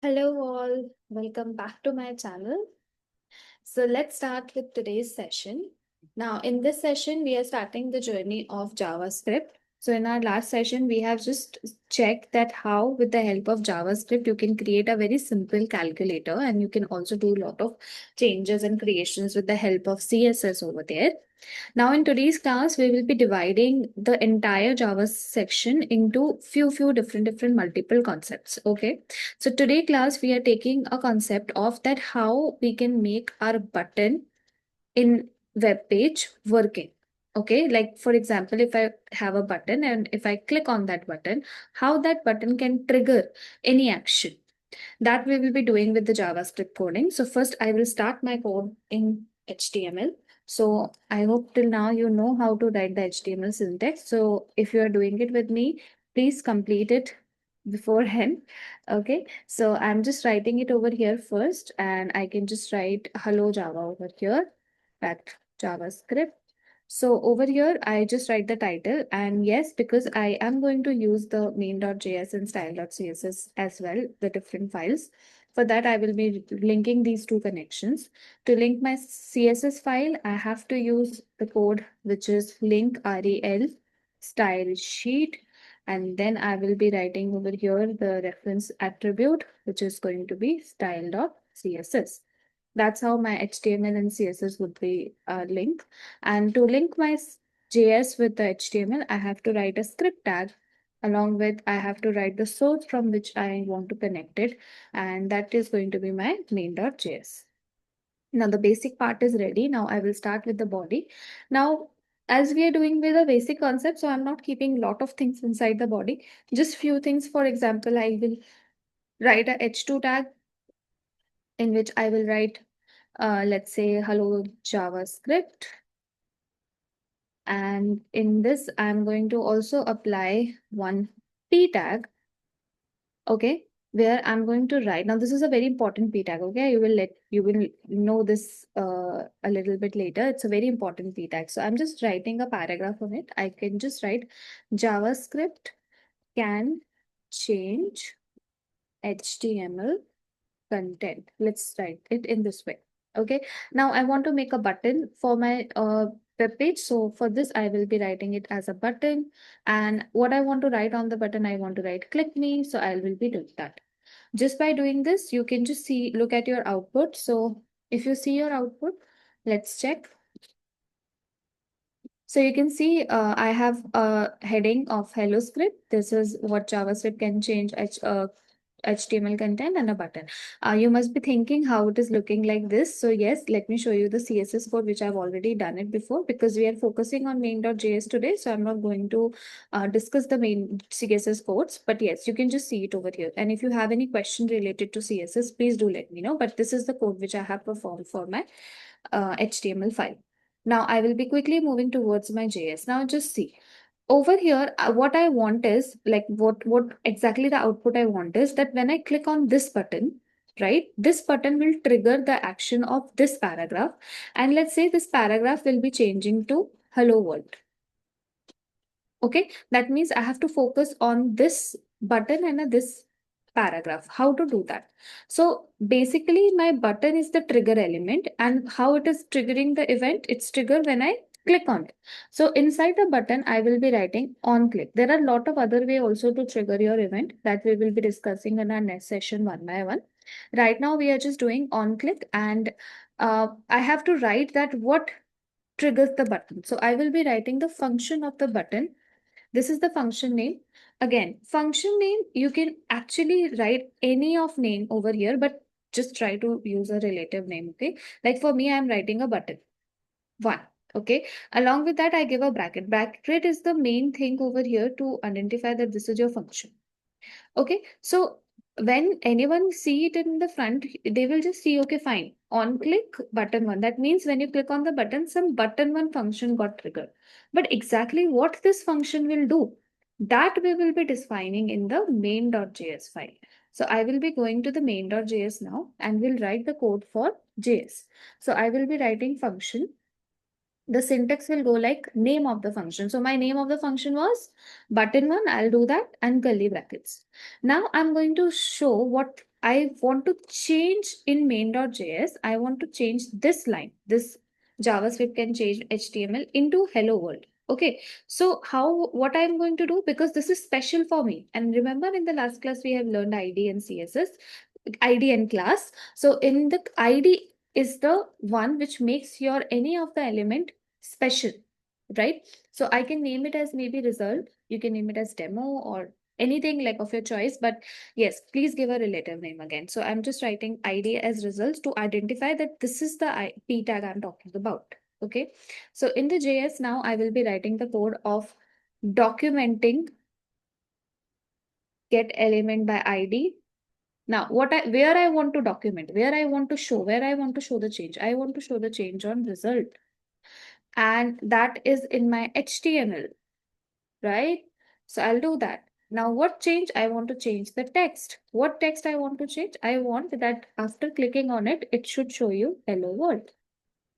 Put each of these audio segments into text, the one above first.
Hello all, welcome back to my channel. So let's start with today's session. Now in this session, we are starting the journey of JavaScript. So in our last session, we have just checked that how with the help of JavaScript, you can create a very simple calculator and you can also do a lot of changes and creations with the help of CSS over there. Now in today's class, we will be dividing the entire Java section into few different multiple concepts. Okay. So today class, we are taking a concept of that how we can make our button in web page working. Okay, like for example, if I have a button and if I click on that button, how that button can trigger any action. That we will be doing with the JavaScript coding. So first I will start my code in HTML. So I hope till now you know how to write the HTML syntax. So if you are doing it with me, please complete it beforehand. Okay, so I'm just writing it over here first, and I can just write hello Java over here at JavaScript. So over here, I just write the title, and yes, because I am going to use the main.js and style.css as well, the different files. For that, I will be linking these two connections. To link my CSS file, I have to use the code which is link rel style sheet, and then I will be writing over here the reference attribute, which is going to be style.css. That's how my HTML and CSS would be linked. And to link my JS with the HTML, I have to write a script tag. Along with, I have to write the source from which I want to connect it. And that is going to be my main.js. Now the basic part is ready. Now I will start with the body. Now, as we are doing with a basic concept, so I'm not keeping a lot of things inside the body. Just few things. For example, I will write a h2 tag in which I will write let's say hello JavaScript. And in this, I'm going to also apply one p tag, okay, where I'm going to write. Now, this is a very important p tag, okay? You will know this a little bit later. It's a very important p tag. So I'm just writing a paragraph on it. I can just write JavaScript can change HTML content. Let's write it in this way. Okay. Now I want to make a button for my web page. So for this, I will be writing it as a button. And what I want to write on the button, I want to write click me. So I will be doing that. Just by doing this, you can just look at your output. So if you see your output, let's check. So you can see I have a heading of hello script. This is what JavaScript can change HTML content and a button. You must be thinking how it is looking like this. So yes, let me show you the CSS code, which I've already done it before because we are focusing on main.js today. So I'm not going to discuss the main CSS codes, but yes, you can just see it over here. And if you have any question related to CSS, please do let me know. But this is the code which I have performed for my HTML file. Now I will be quickly moving towards my JS. Now just see over here, what I want is like what exactly the output I want is that when I click on this button, right, this button will trigger the action of this paragraph. And let's say this paragraph will be changing to hello world. Okay, that means I have to focus on this button and this paragraph. How to do that? So basically, my button is the trigger element, and how it is triggering the event, it's triggered when I click on it. So inside the button, I will be writing on click. There are a lot of other way also to trigger your event that we will be discussing in our next session one by one. Right now, we are just doing on click, and I have to write that what triggers the button. So I will be writing the function of the button. This is the function name. Again, function name, you can actually write any of name over here, but just try to use a relative name, okay? Like for me, I'm writing a button, one, okay? Along with that, I give a bracket. Bracket is the main thing over here to identify that this is your function. Okay, so when anyone see it in the front, they will just see, okay, fine. On click button one. That means when you click on the button, some button one function got triggered. But exactly what this function will do, that we will be defining in the main.js file. So I will be going to the main.js now and will write the code for JS. So I will be writing function. The syntax will go like name of the function. So my name of the function was button one. I'll do that and curly brackets. Now I'm going to show what I want to change in main.js, I want to change this line. This JavaScript can change HTML into hello world. Okay, so what I'm going to do, because this is special for me. And remember, in the last class, we have learned ID and CSS, ID and class. So in the ID is the one which makes your any of the element special, right? So I can name it as maybe result. You can name it as demo or anything like of your choice. But yes, please give a relative name again. So I'm just writing ID as results to identify that this is the P tag I'm talking about. Okay. So in the JS now, I will be writing the code of documenting get element by ID. Now, where I want to document, where I want to show, where I want to show the change. I want to show the change on result. And that is in my HTML, right? So I'll do that. Now, what change? I want to change the text. What text I want to change? I want that after clicking on it, it should show you hello world.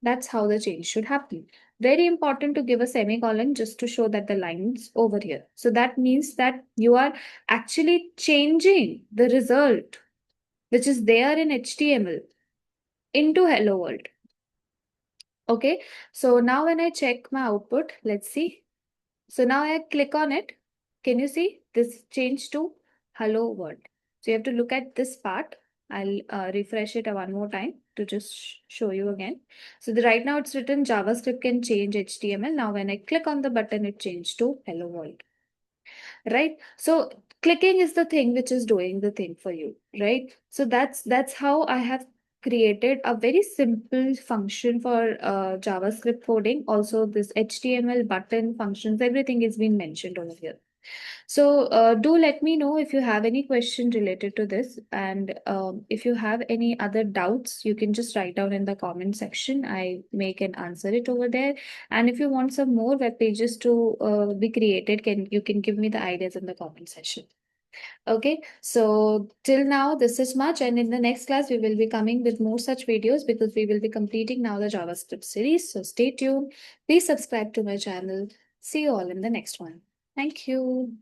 That's how the change should happen. Very important to give a semicolon just to show that the line's over here. So that means that you are actually changing the result, which is there in HTML, into hello world. Okay, so now when I check my output, let's see. So now I click on it. Can you see this change to hello world? So you have to look at this part. I'll refresh it one more time to just show you again. So right now it's written JavaScript can change HTML. Now when I click on the button, it changed to hello world, right? So clicking is the thing which is doing the thing for you, right? So that's how I have created a very simple function for JavaScript coding. Also this HTML button functions, everything is being mentioned over here. So do let me know if you have any question related to this, and if you have any other doubts, you can just write down in the comment section. I can answer it over there. And if you want some more web pages to be created, you can give me the ideas in the comment section. Okay, so till now this is much, and in the next class we will be coming with more such videos because we will be completing now the JavaScript series. So stay tuned. Please subscribe to my channel. See you all in the next one. Thank you.